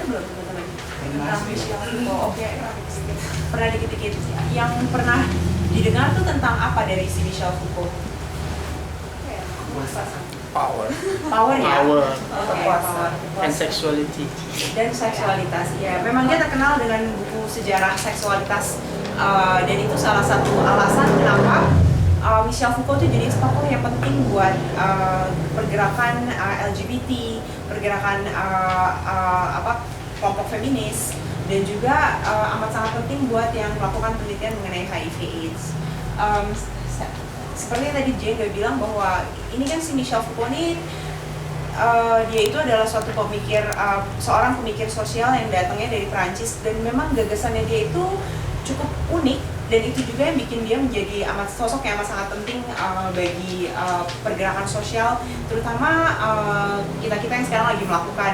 belum teman-teman? Tentang Michel Foucault. Oke, pernah dikit-dikit. Yang pernah didengar tuh tentang apa dari si Michel Foucault? Power. Power ya? Power. Power. And sexuality. Dan seksualitas, ya. Memang dia terkenal dengan buku sejarah seksualitas, dan itu salah satu alasan kenapa Michel Foucault itu jadi tokoh yang penting buat pergerakan LGBT, pergerakan kelompok feminis, dan juga amat sangat penting buat yang melakukan penelitian mengenai HIV/AIDS. Seperti yang tadi Jay udah bilang bahwa ini kan si Michel Foucault ini dia itu adalah suatu pemikir, seorang pemikir sosial yang datangnya dari Prancis, dan memang gagasannya dia itu cukup unik, dan itu juga yang bikin dia menjadi sosok yang amat sangat penting bagi pergerakan sosial, terutama kita-kita yang sekarang lagi melakukan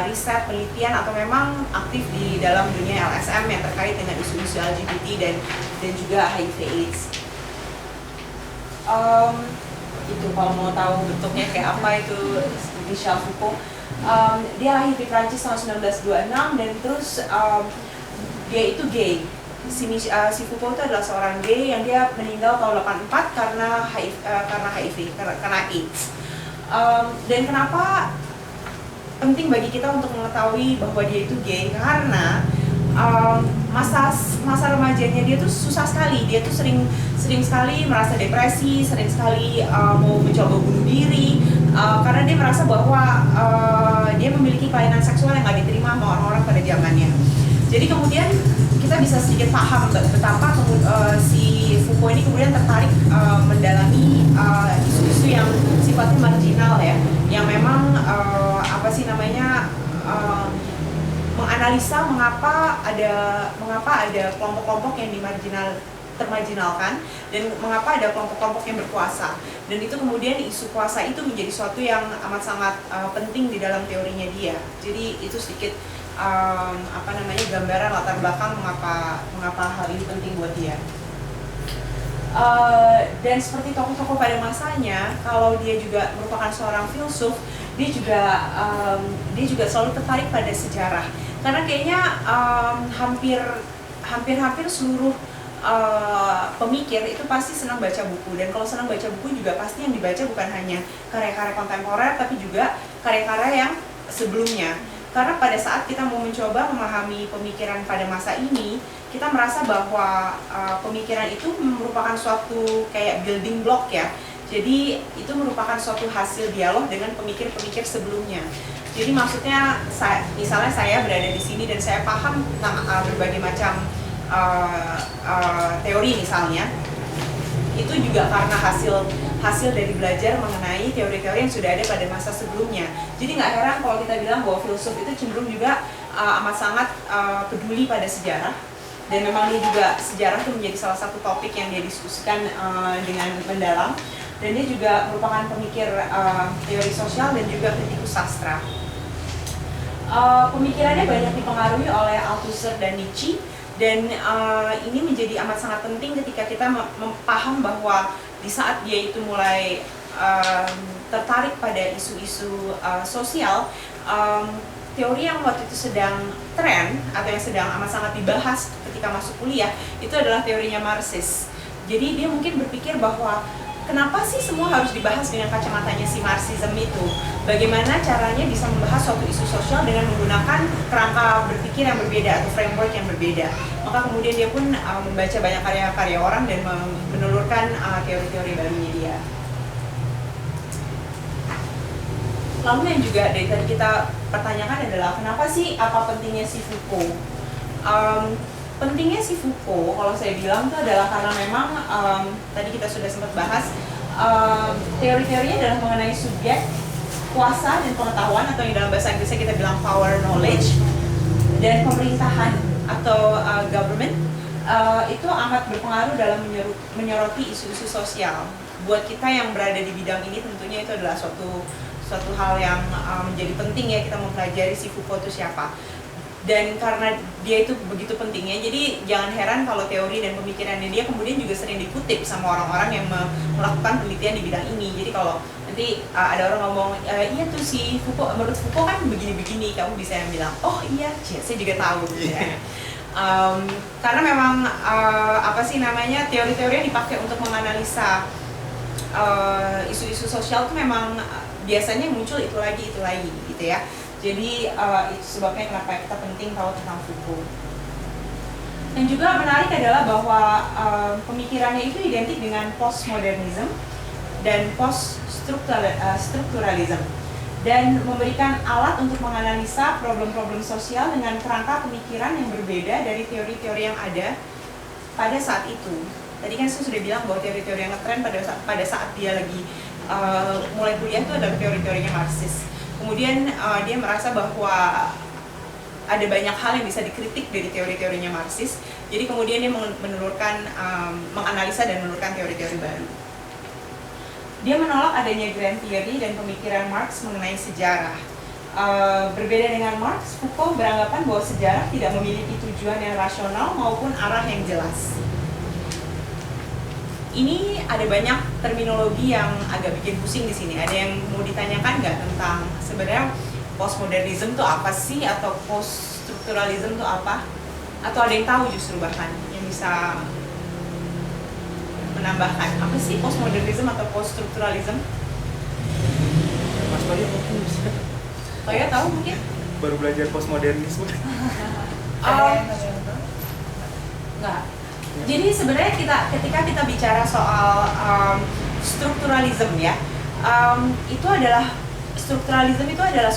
riset, penelitian, atau memang aktif di dalam dunia LSM yang terkait dengan isu-isu LGBT dan juga HIV/AIDS. Itu kalau mau tahu bentuknya kayak apa itu Michel Foucault. Dia lahir di Prancis tahun 1926, dan terus dia itu gay. Si Foucault itu adalah seorang gay yang dia meninggal tahun 84 karena HIV, karena AIDS. Dan kenapa penting bagi kita untuk mengetahui bahwa dia itu gay? Karena masa remajanya dia tuh susah sekali. Dia tuh sering sekali merasa depresi, sering sekali mau mencoba bunuh diri, karena dia merasa bahwa dia memiliki kelainan seksual yang nggak diterima sama orang-orang pada zamannya. Jadi kemudian kita bisa sedikit paham betapa si Foucault ini kemudian tertarik mendalami isu-isu yang sifatnya marginal ya, yang memang menganalisa mengapa ada kelompok-kelompok yang termarginalkan, dan mengapa ada kelompok-kelompok yang berkuasa, dan itu kemudian isu kuasa itu menjadi suatu yang amat sangat penting di dalam teorinya dia. Jadi itu sedikit gambaran latar belakang mengapa hal ini penting buat dia. Dan seperti tokoh-tokoh pada masanya, kalau dia juga merupakan seorang filsuf, dia juga selalu tertarik pada sejarah, karena kayaknya hampir seluruh pemikir itu pasti senang baca buku, dan kalau senang baca buku juga pasti yang dibaca bukan hanya karya-karya kontemporer, tapi juga karya-karya yang sebelumnya. Karena pada saat kita mau mencoba memahami pemikiran pada masa ini, kita merasa bahwa pemikiran itu merupakan suatu kayak building block ya. Jadi itu merupakan suatu hasil dialog dengan pemikir-pemikir sebelumnya. Jadi maksudnya, misalnya saya berada di sini dan saya paham tentang berbagai macam teori misalnya, itu juga karena hasil dari belajar mengenai teori-teori yang sudah ada pada masa sebelumnya. Jadi nggak heran kalau kita bilang bahwa filsuf itu cenderung juga amat sangat peduli pada sejarah, dan memang dia juga sejarah itu menjadi salah satu topik yang dia diskusikan dengan mendalam, dan dia juga merupakan pemikir teori sosial dan juga kritikus sastra. Pemikirannya banyak dipengaruhi oleh Althusser dan Nietzsche, dan ini menjadi amat sangat penting ketika kita paham bahwa di saat dia itu mulai tertarik pada isu-isu sosial, teori yang waktu itu sedang tren atau yang sedang amat sangat dibahas ketika masuk kuliah itu adalah teorinya Marxis. Jadi dia mungkin berpikir bahwa kenapa sih semua harus dibahas dengan kacamatanya si Marxism itu? Bagaimana caranya bisa membahas suatu isu sosial dengan menggunakan kerangka berpikir yang berbeda atau framework yang berbeda? Maka kemudian dia pun membaca banyak karya-karya orang dan menelurkan teori-teori barunya dia. Lalu yang juga dari tadi kita pertanyakan adalah kenapa sih, apa pentingnya si Foucault? Pentingnya si Foucault, kalau saya bilang itu adalah karena memang tadi kita sudah sempat bahas, teori-teorinya adalah mengenai subjek, kuasa, dan pengetahuan, atau yang dalam bahasa Inggrisnya kita bilang power knowledge, dan pemerintahan atau government itu amat berpengaruh dalam menyoroti isu-isu sosial. Buat kita yang berada di bidang ini tentunya itu adalah suatu hal yang menjadi penting ya, kita mempelajari si Foucault itu siapa. Dan karena dia itu begitu pentingnya, jadi jangan heran kalau teori dan pemikirannya dia kemudian juga sering dikutip sama orang-orang yang melakukan penelitian di bidang ini. Jadi kalau nanti ada orang ngomong, iya tuh si Foucault, menurut Foucault kan begini-begini, kamu bisa yang bilang, oh iya, saya juga tahu gitu ya. Karena memang teori-teori yang dipakai untuk menganalisa isu-isu sosial itu memang biasanya muncul itu lagi gitu ya. Jadi itu sebabnya kenapa kita penting tahu tentang Foucault. Dan juga menarik adalah bahwa pemikirannya itu identik dengan postmodernism dan poststrukturalism, dan memberikan alat untuk menganalisa problem-problem sosial dengan kerangka pemikiran yang berbeda dari teori-teori yang ada pada saat itu. Tadi kan saya sudah bilang bahwa teori-teori yang ngetren pada saat dia lagi mulai kuliah itu adalah teori-teorinya Marxis. Kemudian dia merasa bahwa ada banyak hal yang bisa dikritik dari teori-teorinya Marxis. Jadi kemudian dia menganalisa dan menelurkan teori-teori baru. Dia menolak adanya grand theory dan pemikiran Marx mengenai sejarah. Berbeda dengan Marx, Foucault beranggapan bahwa sejarah tidak memiliki tujuan yang rasional maupun arah yang jelas. Ini ada banyak terminologi yang agak bikin pusing di sini. Ada yang mau ditanyakan nggak tentang sebenarnya postmodernism itu apa sih, atau poststrukturalism itu apa? Atau ada yang tahu justru bahkan yang bisa menambahkan apa sih postmodernism atau poststrukturalism? Mas Toyo mungkin bisa. Toyo tahu mungkin? Baru belajar postmodernisme. Enggak. Jadi sebenarnya ketika kita bicara soal strukturalisme ya, strukturalisme itu adalah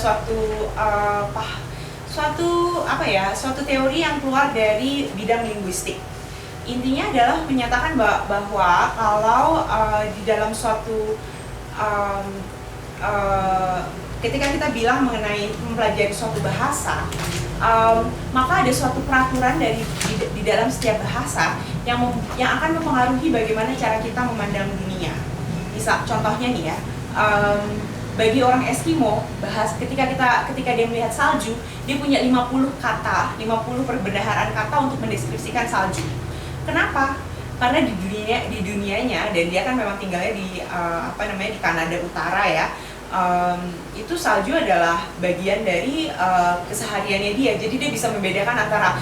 suatu teori yang keluar dari bidang linguistik. Intinya adalah menyatakan bahwa kalau di dalam suatu ketika kita bilang mengenai mempelajari suatu bahasa, maka ada suatu peraturan di dalam setiap bahasa yang akan mempengaruhi bagaimana cara kita memandang dunia. Contohnya nih ya, bagi orang Eskimo, ketika dia melihat salju, dia punya 50 perbendaharaan kata untuk mendeskripsikan salju. Kenapa? Karena di dunianya, dan dia kan memang tinggalnya di Kanada Utara ya. Itu salju adalah bagian dari kesehariannya dia. Jadi dia bisa membedakan antara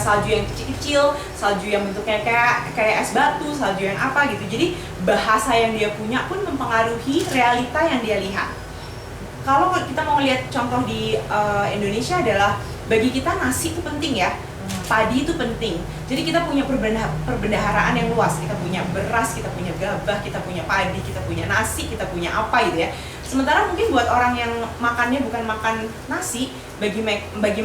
salju yang kecil-kecil, salju yang bentuknya kayak es batu, salju yang apa gitu. Jadi bahasa yang dia punya pun mempengaruhi realita yang dia lihat. Kalau kita mau lihat contoh di Indonesia adalah, bagi kita nasi itu penting ya, padi itu penting. Jadi kita punya perbendaharaan yang luas. Kita punya beras, kita punya gabah, kita punya padi, kita punya nasi, kita punya apa gitu ya. Sementara mungkin buat orang yang makannya bukan makan nasi, bagi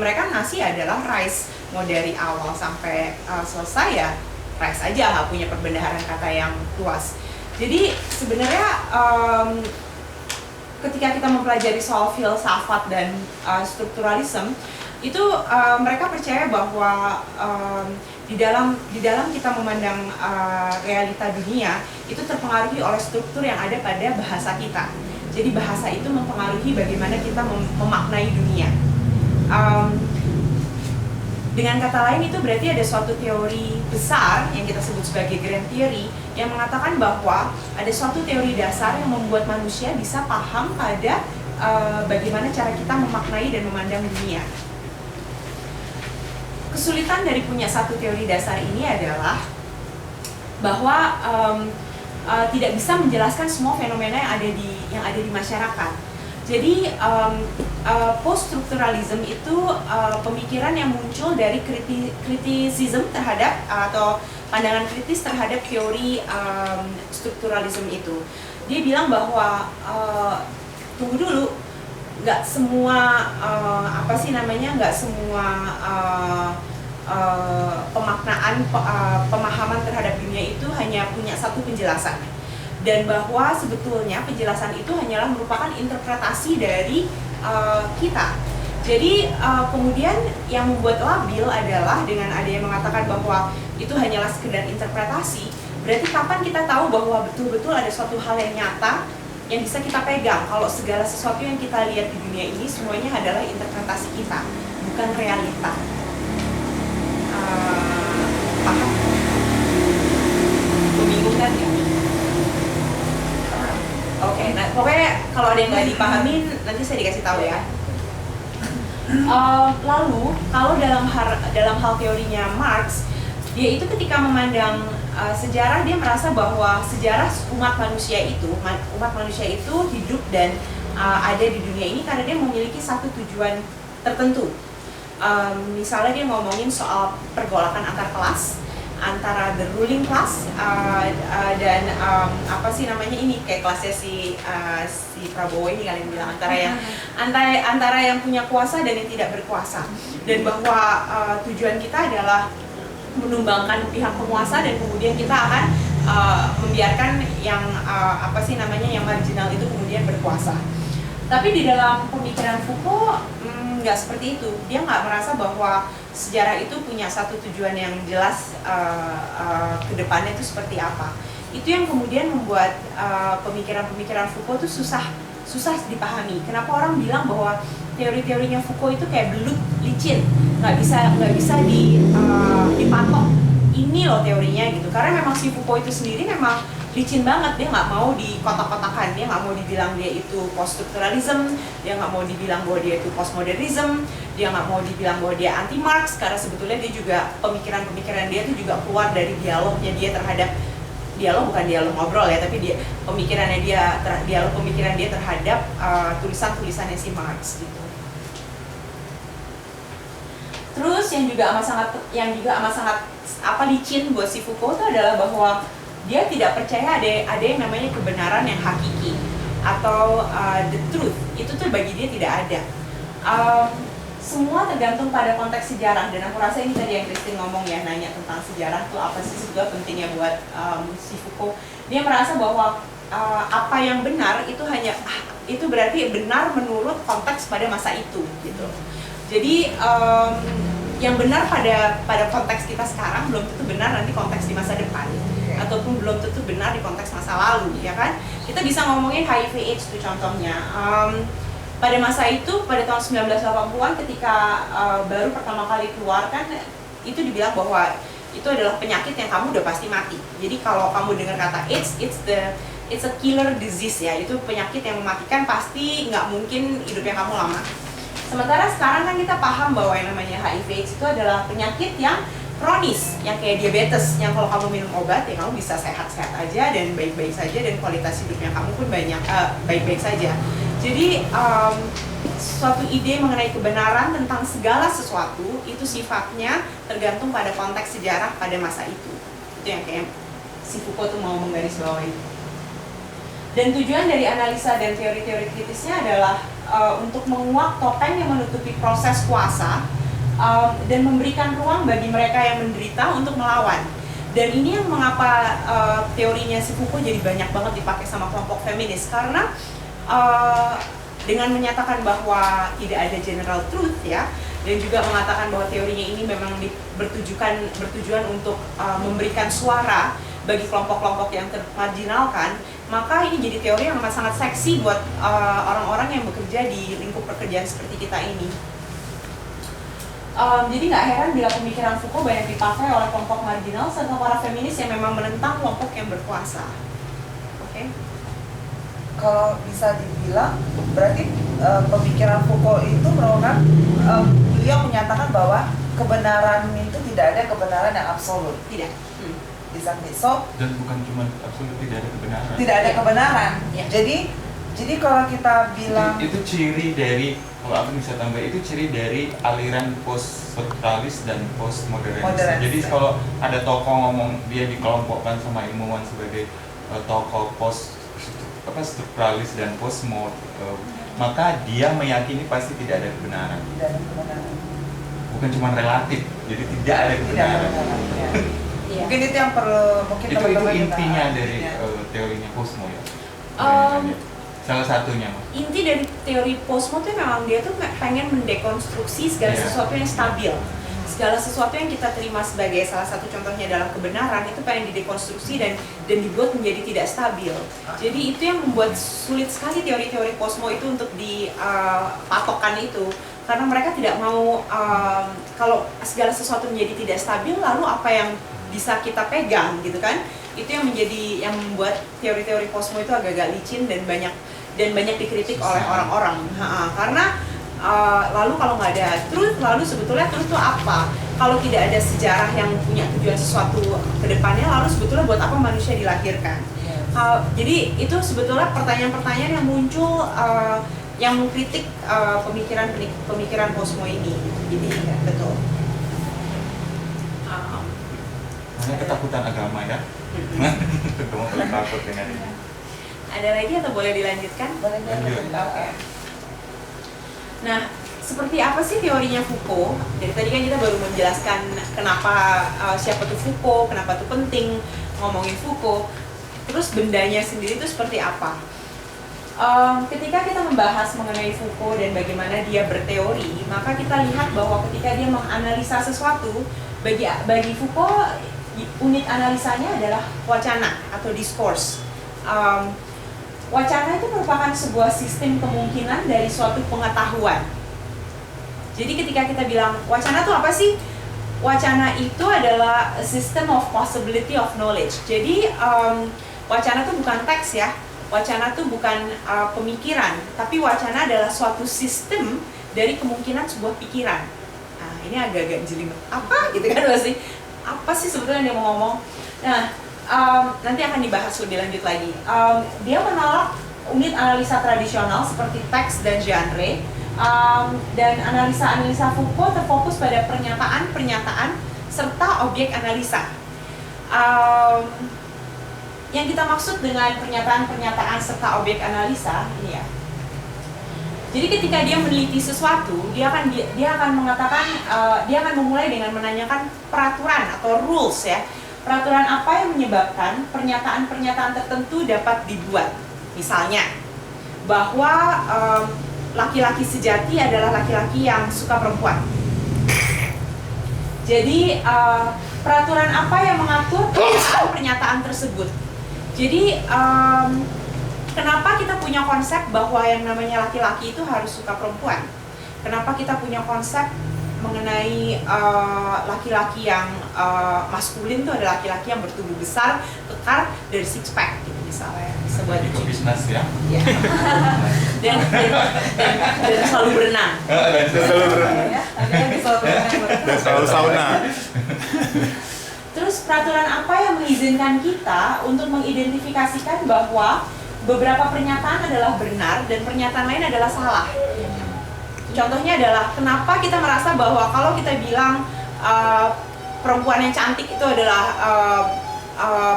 mereka nasi adalah rice. Mau dari awal sampai selesai ya rice aja, punya perbendaharaan kata yang luas. Jadi sebenarnya ketika kita mempelajari soal filsafat dan strukturalisme, itu mereka percaya bahwa di dalam kita memandang realita dunia itu terpengaruhi oleh struktur yang ada pada bahasa kita. Jadi bahasa itu mempengaruhi bagaimana kita memaknai dunia. Dengan kata lain, itu berarti ada suatu teori besar yang kita sebut sebagai grand theory yang mengatakan bahwa ada suatu teori dasar yang membuat manusia bisa paham pada bagaimana cara kita memaknai dan memandang dunia. Kesulitan dari punya satu teori dasar ini adalah bahwa tidak bisa menjelaskan semua fenomena yang ada di masyarakat. Jadi poststrukturalisme itu pemikiran yang muncul dari kritisisme terhadap atau pandangan kritis terhadap teori strukturalisme itu. Dia bilang bahwa tunggu dulu, nggak semua nggak semua pemahaman terhadap dunia itu hanya punya satu penjelasan, dan bahwa sebetulnya penjelasan itu hanyalah merupakan interpretasi dari kita. Jadi kemudian yang membuat labil adalah dengan ada yang mengatakan bahwa itu hanyalah sekedar interpretasi. Berarti kapan kita tahu bahwa betul-betul ada suatu hal yang nyata yang bisa kita pegang, kalau segala sesuatu yang kita lihat di dunia ini semuanya adalah interpretasi kita, bukan realita realita. Paham? Membingungkan ya? Oke, nah pokoknya kalau ada yang nggak dipahamin nanti saya dikasih tahu ya. Lalu kalau dalam hal teorinya Marx, dia itu ketika memandang sejarah, dia merasa bahwa sejarah umat manusia itu hidup dan ada di dunia ini karena dia memiliki satu tujuan tertentu. Misalnya dia ngomongin soal pergolakan antar kelas, antara the ruling class dan apa sih namanya ini kayak kelasnya si Prabowo ini kalian bilang antara yang punya kuasa dan yang tidak berkuasa, dan bahwa tujuan kita adalah menumbangkan pihak penguasa dan kemudian kita akan membiarkan yang yang marginal itu kemudian berkuasa. Tapi di dalam pemikiran Foucault nggak seperti itu. Dia nggak merasa bahwa sejarah itu punya satu tujuan yang jelas ke depannya itu seperti apa. Itu yang kemudian membuat pemikiran-pemikiran Foucault itu susah dipahami. Kenapa orang bilang bahwa teori-teorinya Foucault itu kayak belut licin, nggak bisa dipatok. Ini loh teorinya gitu. Karena memang si Foucault itu sendiri memang licin banget, dia nggak mau dikotak-kotakan, dia nggak mau dibilang dia itu post-structuralism, dia nggak mau dibilang bahwa dia itu postmodernism, dia nggak mau dibilang bahwa dia anti-Marx, karena sebetulnya dia juga pemikiran-pemikiran dia itu juga keluar dari dialognya dia terhadap bukan dialog ngobrol ya, tapi pemikiran dia terhadap tulisan-tulisannya si Marx gitu. Terus yang juga amat sangat licin buat si Foucault itu adalah bahwa dia tidak percaya ada yang namanya kebenaran yang hakiki atau the truth. Itu tuh bagi dia tidak ada. Semua tergantung pada konteks sejarah, dan aku rasa ini tadi yang Christine ngomong ya, nanya tentang sejarah tuh apa sih sebetulnya pentingnya buat si Foucault. Dia merasa bahwa apa yang benar itu berarti benar menurut konteks pada masa itu gitu. Jadi yang benar pada konteks kita sekarang belum tentu benar nanti konteks di masa depan, ataupun belum tentu benar di konteks masa lalu, ya kan? Kita bisa ngomongin HIV/AIDS itu contohnya. Pada masa itu, pada tahun 1980-an ketika baru pertama kali keluar kan, itu dibilang bahwa itu adalah penyakit yang kamu udah pasti mati. Jadi kalau kamu dengar kata AIDS, it's a killer disease ya, itu penyakit yang mematikan, pasti nggak mungkin hidupnya kamu lama. Sementara sekarang kan kita paham bahwa yang namanya HIV/AIDS itu adalah penyakit yang kronis, yang kayak diabetes, yang kalau kamu minum obat ya kamu bisa sehat-sehat aja dan baik-baik saja, dan kualitas hidupnya kamu pun baik-baik saja. Jadi suatu ide mengenai kebenaran tentang segala sesuatu itu sifatnya tergantung pada konteks sejarah pada masa itu. Itu yang kayak si Foucault tuh mau menggarisbawahi. Dan tujuan dari analisa dan teori-teori kritisnya adalah untuk menguak topeng yang menutupi proses kuasa dan memberikan ruang bagi mereka yang menderita untuk melawan. Dan ini yang mengapa teorinya si Foucault jadi banyak banget dipakai sama kelompok feminis, karena dengan menyatakan bahwa tidak ada general truth ya, dan juga mengatakan bahwa teorinya ini memang bertujuan untuk memberikan suara bagi kelompok-kelompok yang termarginalkan, maka ini jadi teori yang amat sangat seksi buat orang-orang yang bekerja di lingkup pekerjaan seperti kita ini. Jadi nggak heran bila pemikiran Foucault banyak dipakai oleh kelompok marginal serta para feminis yang memang menentang kelompok yang berkuasa. Oke? Kalau bisa dibilang, berarti pemikiran Foucault itu merupakan beliau menyatakan bahwa kebenaran itu tidak ada kebenaran yang absolut. Tidak. So, dan bukan cuma absolut, tidak ada kebenaran. Tidak ada kebenaran. Ya. Jadi kalau kita bilang itu ciri dari, kalau aku bisa tambah, itu ciri dari aliran post-structuralis dan post-modernis. Jadi kalau ada tokoh ngomong dia dikelompokkan sama ilmuwan sebagai tokoh post-structuralis dan post-mod, maka dia meyakini pasti tidak ada kebenaran. tidak ada kebenaran. Bukan cuma relatif, jadi tidak ada Tidak ada kebenaran. kebenaran. Ya. Iya. Mungkin itu yang perlu Itu teman-teman kita- intinya dari ya. teorinya Cosmo ya. Um, Salah satunya, Mas. Inti dari teori Cosmo tuh memang dia tuh pengen mendekonstruksi segala Iya. sesuatu yang stabil. Segala sesuatu yang kita terima sebagai salah satu contohnya dalam kebenaran itu pengen didekonstruksi dan dibuat menjadi tidak stabil. Jadi itu yang membuat sulit sekali teori-teori Cosmo itu untuk dipatokkan itu. karena mereka tidak mau kalau segala sesuatu menjadi tidak stabil, lalu apa yang bisa kita pegang gitu kan? Itu yang membuat teori-teori Cosmo itu agak-agak licin dan banyak dikritik oleh orang-orang. Karena lalu kalau nggak ada truth, lalu sebetulnya truth itu apa? Kalau tidak ada sejarah yang punya tujuan sesuatu ke depannya, lalu sebetulnya buat apa manusia dilahirkan? Jadi itu sebetulnya pertanyaan-pertanyaan yang muncul yang mengkritik pemikiran Cosmo ini. Jadi betul. Hanya ketakutan agama ya. Kamu boleh takut dengan ini. Ada lagi atau boleh dilanjutkan? Boleh Lanjut. Oke. Nah, seperti apa sih teorinya Foucault? Dari tadi kan kita baru menjelaskan kenapa siapa tuh Foucault, kenapa tuh penting ngomongin Foucault. Terus bendanya sendiri itu seperti apa? Ketika kita membahas mengenai Foucault dan bagaimana dia berteori, maka kita lihat bahwa ketika dia menganalisa sesuatu, bagi Foucault unit analisanya adalah wacana atau discourse. Wacana itu merupakan sebuah sistem kemungkinan dari suatu pengetahuan. Jadi ketika kita bilang wacana itu apa sih? Wacana itu adalah a system of possibility of knowledge. Jadi wacana itu bukan teks ya. Wacana itu bukan pemikiran, tapi wacana adalah suatu sistem dari kemungkinan sebuah pikiran. Nah, ini agak-agak jelimet. Apa gitu kan masih? Apa sih sebetulnya dia mau ngomong? Nah, nanti akan dibahas lebih lanjut lagi. Dia menolak unit analisa tradisional seperti teks dan genre, dan analisa Foucault terfokus pada pernyataan-pernyataan serta objek analisa. Yang kita maksud dengan pernyataan-pernyataan serta objek analisa ini ya. Jadi ketika dia meneliti sesuatu, dia akan mengatakan, dia akan memulai dengan menanyakan peraturan atau rules ya. Peraturan apa yang menyebabkan pernyataan-pernyataan tertentu dapat dibuat? Misalnya, bahwa laki-laki sejati adalah laki-laki yang suka perempuan. Jadi, peraturan apa yang mengatur pernyataan tersebut? Jadi, kenapa kita punya konsep bahwa yang namanya laki-laki itu harus suka perempuan? Kenapa kita punya konsep mengenai laki-laki yang maskulin itu adalah laki-laki yang bertubuh besar, kekar, dari six pack gitu misalnya, sebuah Di bisnis ya. ya. dan selalu berenang. Dan selalu sauna. Terus peraturan apa yang mengizinkan kita untuk mengidentifikasikan bahwa beberapa pernyataan adalah benar dan pernyataan lain adalah salah? Contohnya adalah kenapa kita merasa bahwa kalau kita bilang perempuan yang cantik itu adalah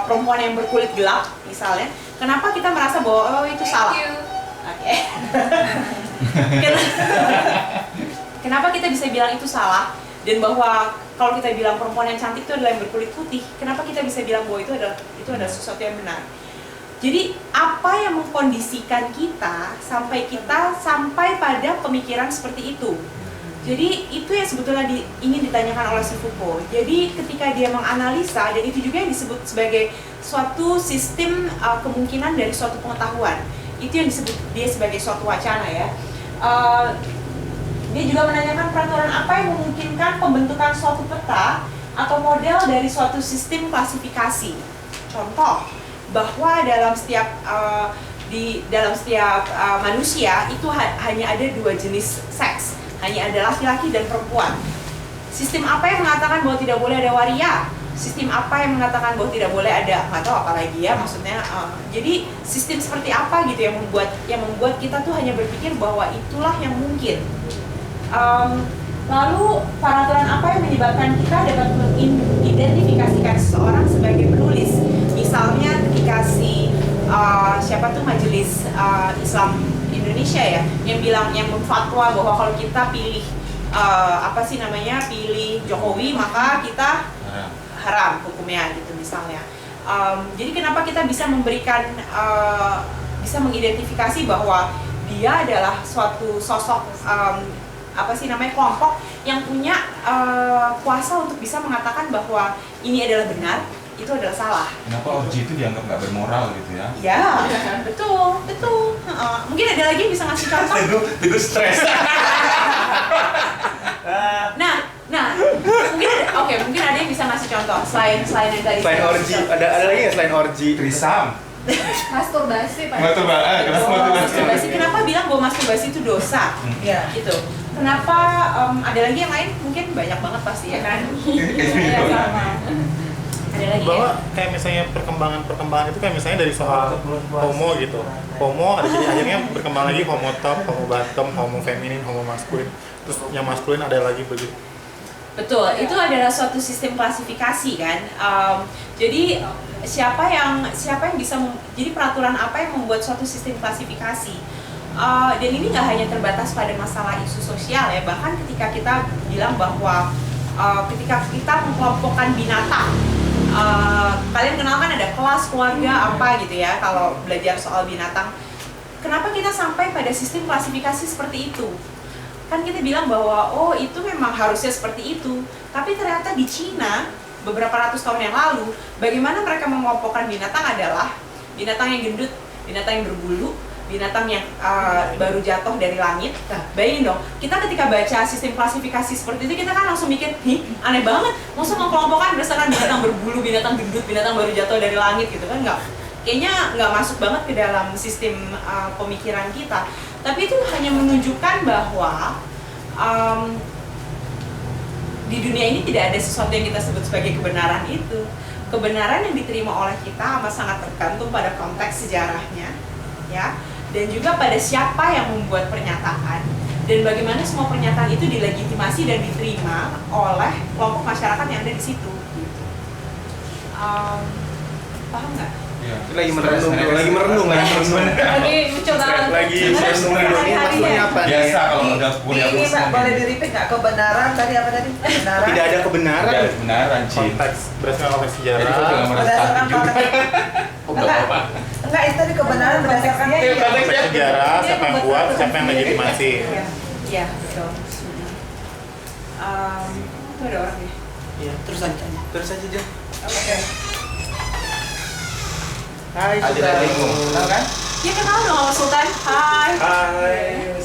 perempuan yang berkulit gelap misalnya, kenapa kita merasa bahwa itu salah? Oke. Kenapa kita bisa bilang itu salah? Dan bahwa kalau kita bilang perempuan yang cantik itu adalah yang berkulit putih, kenapa kita bisa bilang bahwa itu adalah sesuatu yang benar? Jadi apa yang mengkondisikan kita sampai pada pemikiran seperti itu? Jadi itu yang sebetulnya ingin ditanyakan oleh si Foucault. Jadi ketika dia menganalisa, dan itu juga yang disebut sebagai suatu sistem kemungkinan dari suatu pengetahuan, itu yang disebut dia sebagai suatu wacana ya. Dia juga menanyakan peraturan apa yang memungkinkan pembentukan suatu peta atau model dari suatu sistem klasifikasi. Contoh, bahwa dalam setiap manusia itu hanya ada dua jenis seks, hanya ada laki-laki dan perempuan. Sistem apa yang mengatakan bahwa tidak boleh ada waria? Sistem apa yang mengatakan bahwa tidak boleh ada nggak tahu apa lagi ya maksudnya. Jadi sistem seperti apa gitu yang membuat kita tuh hanya berpikir bahwa itulah yang mungkin. Lalu peraturan apa yang menyebabkan kita dapat mengidentifikasikan seseorang sebagai penulis? Misalnya ketika siapa tuh Majelis Islam Indonesia ya yang memfatwa bahwa kalau kita pilih pilih Jokowi maka kita haram hukumnya gitu misalnya. Jadi kenapa kita bisa bisa mengidentifikasi bahwa dia adalah suatu sosok kelompok yang punya kuasa untuk bisa mengatakan bahwa ini adalah benar, itu adalah salah. Kenapa orgi itu dianggap nggak bermoral gitu ya? Ya, betul. Mungkin ada lagi yang bisa ngasih contoh. Itu stres. Nah, mungkin ada yang bisa ngasih contoh selain yang tadi. Selain orgi, ada lagi nggak selain orgi? Trisam. Masturbasi Pak. Kenapa Masturbasi. Kenapa bilang bahwa masturbasi itu dosa? Ya. Gitu. Kenapa ada lagi yang lain? Mungkin banyak banget pasti ya kan. Iya, sama. Ada lagi Bahwa ya? kayak misalnya perkembangan itu kayak misalnya dari soal homo gitu. Homo ada jadi akhirnya berkembang lagi homo top, homo bottom, homo feminin, homo maskulin. Terus yang maskulin ada lagi begitu. Betul, itu adalah suatu sistem klasifikasi kan. Jadi siapa yang bisa jadi peraturan apa yang membuat suatu sistem klasifikasi? Dan ini nggak hanya terbatas pada masalah isu sosial ya, bahkan ketika kita bilang bahwa ketika kita mengelompokkan binatang, kalian kenal kan ada kelas, keluarga, apa gitu ya kalau belajar soal binatang. Kenapa kita sampai pada sistem klasifikasi seperti itu? Kan kita bilang bahwa oh itu memang harusnya seperti itu, tapi ternyata di Cina beberapa ratus tahun yang lalu, bagaimana mereka mengelompokkan binatang adalah binatang yang gendut, binatang yang berbulu, binatang yang baru jatuh dari langit. Nah, bayangin dong, kita ketika baca sistem klasifikasi seperti itu, kita kan langsung mikir, aneh banget, maksud mengelompokkan berdasarkan binatang berbulu, binatang gendut, binatang baru jatuh dari langit gitu kan, kayaknya nggak masuk banget ke dalam sistem pemikiran kita. Tapi itu hanya menunjukkan bahwa di dunia ini tidak ada sesuatu yang kita sebut sebagai kebenaran itu. Kebenaran yang diterima oleh kita amat sangat tergantung pada konteks sejarahnya, ya, dan juga pada siapa yang membuat pernyataan dan bagaimana semua pernyataan itu dilegitimasi dan diterima oleh kelompok masyarakat yang ada di situ. Paham nggak? Iya. Lagi merenung. Lagi mencoba Lagi hari-hari maksudnya apa nih? Biasa kalau udah kuliah Ini Pak, boleh di-repeat nggak kebenaran tadi apa tadi? Kebenaran. Tidak ada kebenaran. Ada kebenaran, Ci. Konteks berdasarkan konteks Jadi kok sejarah. jangan merasa Berdasarkan takut juga. konteks. Enggak, itu tadi kebenaran berdasarkan Konteks sejarah, siapa yang buat, siapa yang legitimasi. Iya, betul. Itu ada orang ya? Iya, terus aja Jan. Oke. Hai, Assalamualaikum. Kenal kan? Ya kenal dong sama Sultan. Hai. Hai.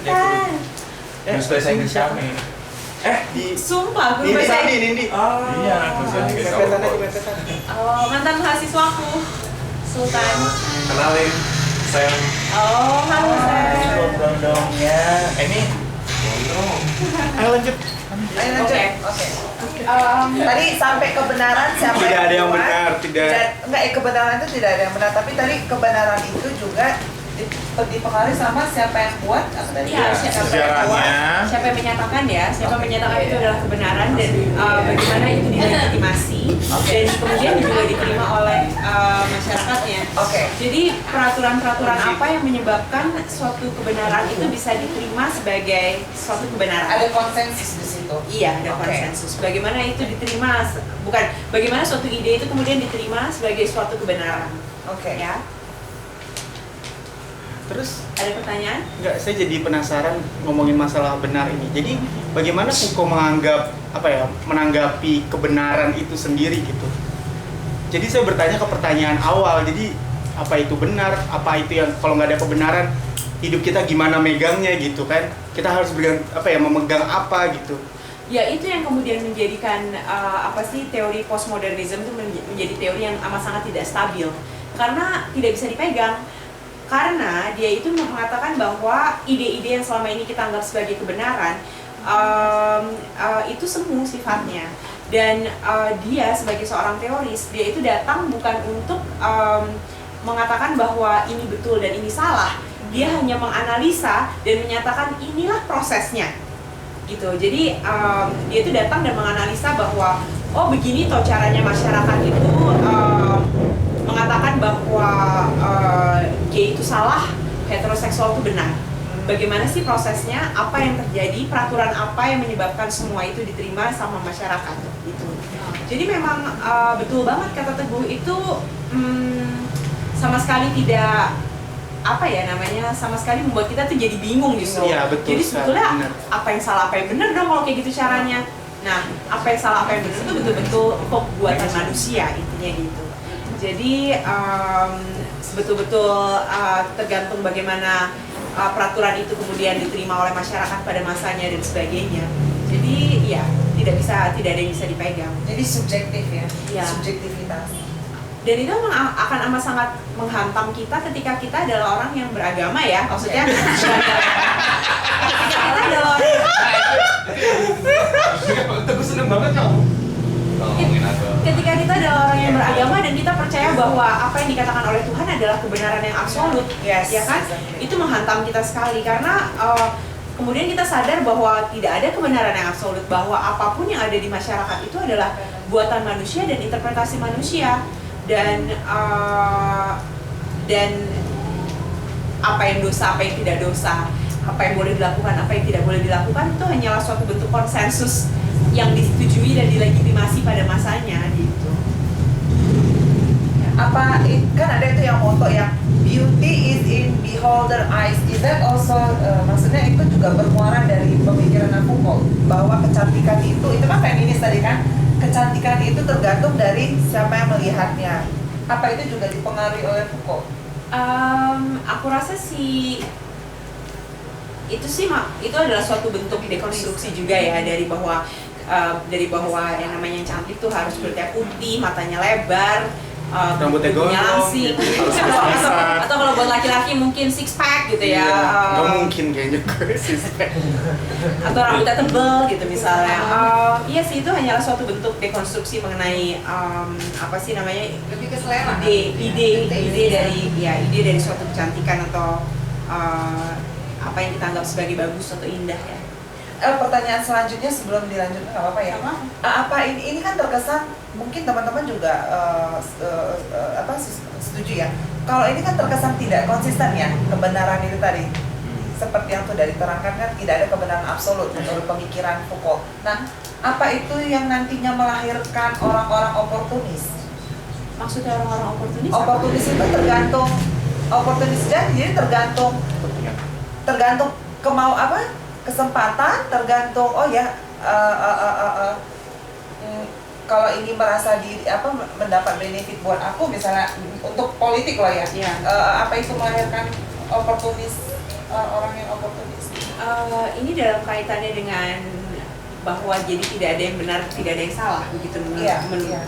Hai. Terus bahasa Inggris kami. Sumpah, guru Ini bahasa tadi, Inggris. ini. Iya, bahasa Inggris kamu. Mepetan. Oh, mantan mahasiswaku. Sultan. Kenalin, saya Oh, halo Sam. Dong ya. ini Ayo lanjut. Ayo lanjut. Oke. Oke. Tadi sampai kebenaran siapa Tidak ada yang buat? benar, tidak. Enggak, kebenaran itu tidak ada yang benar, tapi tadi kebenaran itu juga dipengaruhi sama siapa yang buat apa tadi? Iya, siapa yang Sejarahnya. buat, siapa yang menyatakan ya, siapa yang menyatakan itu adalah kebenaran dan bagaimana itu dilegitimasi dan kemudian juga diterima oleh masyarakatnya. Oke. Jadi peraturan-peraturan apa yang menyebabkan suatu kebenaran itu bisa diterima sebagai suatu kebenaran? Ada konsensus di situ. Iya, ada Oke. konsensus. Bagaimana itu diterima, bukan bagaimana suatu ide itu kemudian diterima sebagai suatu kebenaran. Oke. Ya, Terus ada pertanyaan? enggak, saya jadi penasaran ngomongin masalah benar ini. Jadi bagaimana Foucault menanggapi kebenaran itu sendiri gitu. Jadi saya bertanya ke pertanyaan awal. Jadi apa itu benar? Apa itu yang kalau nggak ada kebenaran hidup kita gimana megangnya gitu kan? Kita harus memegang apa gitu. Ya, itu yang kemudian menjadikan teori postmodernisme itu menjadi teori yang amat sangat tidak stabil karena tidak bisa dipegang. Karena dia itu mengatakan bahwa ide-ide yang selama ini kita anggap sebagai kebenaran itu semu sifatnya. Dan dia sebagai seorang teoris, dia itu datang bukan untuk mengatakan bahwa ini betul dan ini salah. Dia hanya menganalisa dan menyatakan inilah prosesnya gitu. Jadi dia itu datang dan menganalisa bahwa oh begini toh caranya masyarakat itu mengatakan bahwa gay itu salah, heteroseksual itu benar. Bagaimana sih prosesnya? Apa yang terjadi? Peraturan apa yang menyebabkan semua itu diterima sama masyarakat? Gitu. Jadi memang betul banget kata Teguh itu sama sekali tidak sama sekali membuat kita tuh jadi bingung justru. Iya, betul. Jadi sebetulnya Benar. apa yang salah, apa yang benar dong kalau kayak gitu caranya. Nah, apa yang salah apa yang benar itu betul-betul buatan manusia intinya gitu. Jadi betul-betul tergantung bagaimana peraturan itu kemudian diterima oleh masyarakat pada masanya dan sebagainya. Jadi ya tidak ada yang bisa dipegang. Jadi subjektif ya, Iya. subjektivitas. Dan itu akan amat sangat menghantam kita ketika kita adalah orang yang beragama ya, maksudnya ketika kita adalah Teguh seneng banget kamu ngomongin agama. ketika kita adalah orang yang beragama dan kita percaya bahwa apa yang dikatakan oleh Tuhan adalah kebenaran yang absolut, Yes, ya kan? exactly. Itu menghantam kita sekali karena kemudian kita sadar bahwa tidak ada kebenaran yang absolut, bahwa apapun yang ada di masyarakat itu adalah buatan manusia dan interpretasi manusia, dan apa yang dosa, apa yang tidak dosa, apa yang boleh dilakukan, apa yang tidak boleh dilakukan itu hanyalah suatu bentuk konsensus yang disetujui dan dilegitimasi pada masanya gitu. Apa kan ada itu yang moto yang beauty is in beholder eyes. Is that also maksudnya itu juga bermuara dari pemikiran Foucault bahwa kecantikan itu kan feminis tadi kan, kecantikan itu tergantung dari siapa yang melihatnya. Apa itu juga dipengaruhi oleh Foucault? Aku rasa sih itu adalah suatu bentuk dekonstruksi juga ya dari bahwa yang namanya cantik tuh harus kulitnya putih, matanya lebar, Rambutnya tubuhnya gondrong, langsing, gitu. Harus atau kalau buat laki-laki mungkin six pack gitu ya, Gak mungkin kayaknya gue suspek. atau rambutnya tebel gitu misalnya. Iya sih, itu hanyalah suatu bentuk dekonstruksi mengenai apa sih namanya, Lebih ke selera. ide dari suatu kecantikan atau apa yang kita anggap sebagai bagus atau indah ya. Pertanyaan selanjutnya sebelum dilanjutkan nggak apa-apa ya? Apa ini kan terkesan mungkin teman-teman juga setuju ya? Kalau ini kan terkesan tidak konsisten ya kebenaran itu tadi. Seperti yang sudah diterangkan kan tidak ada kebenaran absolut menurut pemikiran Foucault. Nah, apa itu yang nantinya melahirkan orang-orang oportunis? Maksudnya orang-orang oportunis? Oportunis itu tergantung jadi tergantung kemau kesempatan, tergantung kalau ini merasa mendapat benefit buat aku misalnya untuk politik loh ya. Iya. Apa itu melahirkan oportunis, orang yang oportunis? Ini dalam kaitannya dengan bahwa jadi tidak ada yang benar, tidak ada yang salah begitu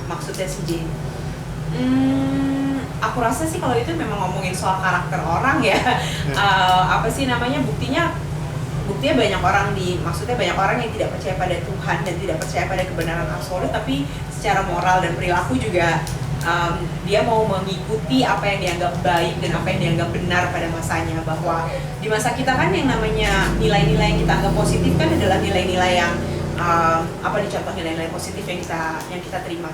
maksudnya si Jane. Aku rasa sih kalau itu memang ngomongin soal karakter orang ya. Buktinya banyak orang yang tidak percaya pada Tuhan dan tidak percaya pada kebenaran absolut, tapi secara moral dan perilaku juga dia mau mengikuti apa yang dianggap baik dan apa yang dianggap benar pada masanya. Bahwa di masa kita kan yang namanya nilai-nilai yang kita anggap positif kan adalah nilai-nilai yang contoh nilai-nilai positif yang kita terima.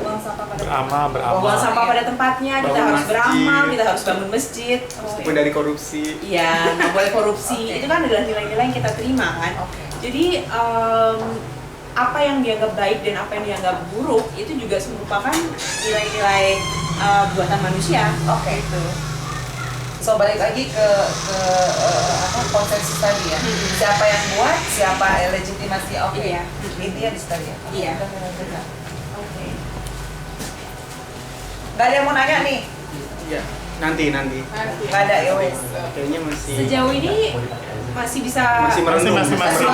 Buang sampah pada beramal. buang sampah pada tempatnya, kita harus beramal, kita harus bangun masjid. Menghindari korupsi. Iya, nggak boleh korupsi. Itu kan adalah nilai-nilai yang kita terima kan. Jadi apa yang dianggap baik dan apa yang dianggap buruk itu juga merupakan nilai-nilai buatan manusia. Gitu. So balik lagi ke konsensus tadi ya. Siapa yang buat, siapa legitimasi? Iya. Intinya di situ ya. Iya. Oke. Nggak ada yang mau nanya nih? Iya. Nanti. Nggak ada ya wes. Kayaknya masih. Sejauh ini masih bisa Masih merenung. Masih Masih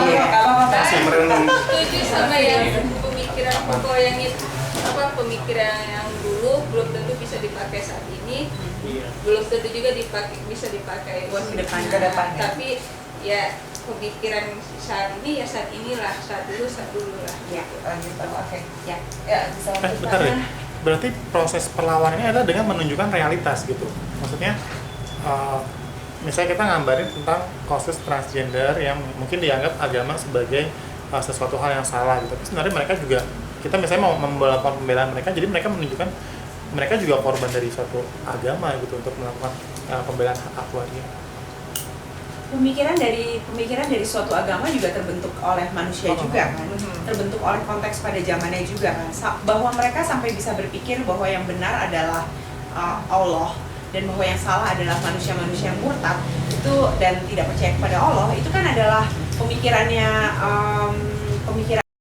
merenung. Setuju sama yang pemikiran pokok yang itu, pemikiran yang dulu belum tentu bisa dipakai saat ini, belum tentu juga bisa dipakai buat ke depan. Tapi ya pemikiran saat ini ya saat inilah, saat dulu lah. Ya. Gitu. Oke. Ya. Ya bisa lanjut. Bentar deh. Berarti proses perlawanan ini adalah dengan menunjukkan realitas gitu. Maksudnya misalnya kita ngambarin tentang kasus transgender yang mungkin dianggap agama sebagai sesuatu hal yang salah gitu. Tapi sebenarnya mereka juga, kita misalnya mau melakukan pembelaan mereka, jadi mereka menunjukkan mereka juga korban dari suatu agama gitu untuk melakukan pembelaan hak waria. Pemikiran dari suatu agama juga terbentuk oleh manusia juga kan, terbentuk oleh konteks pada zamannya juga kan, bahwa mereka sampai bisa berpikir bahwa yang benar adalah Allah dan bahwa yang salah adalah manusia-manusia yang murtad itu dan tidak percaya kepada Allah, itu kan adalah pemikirannya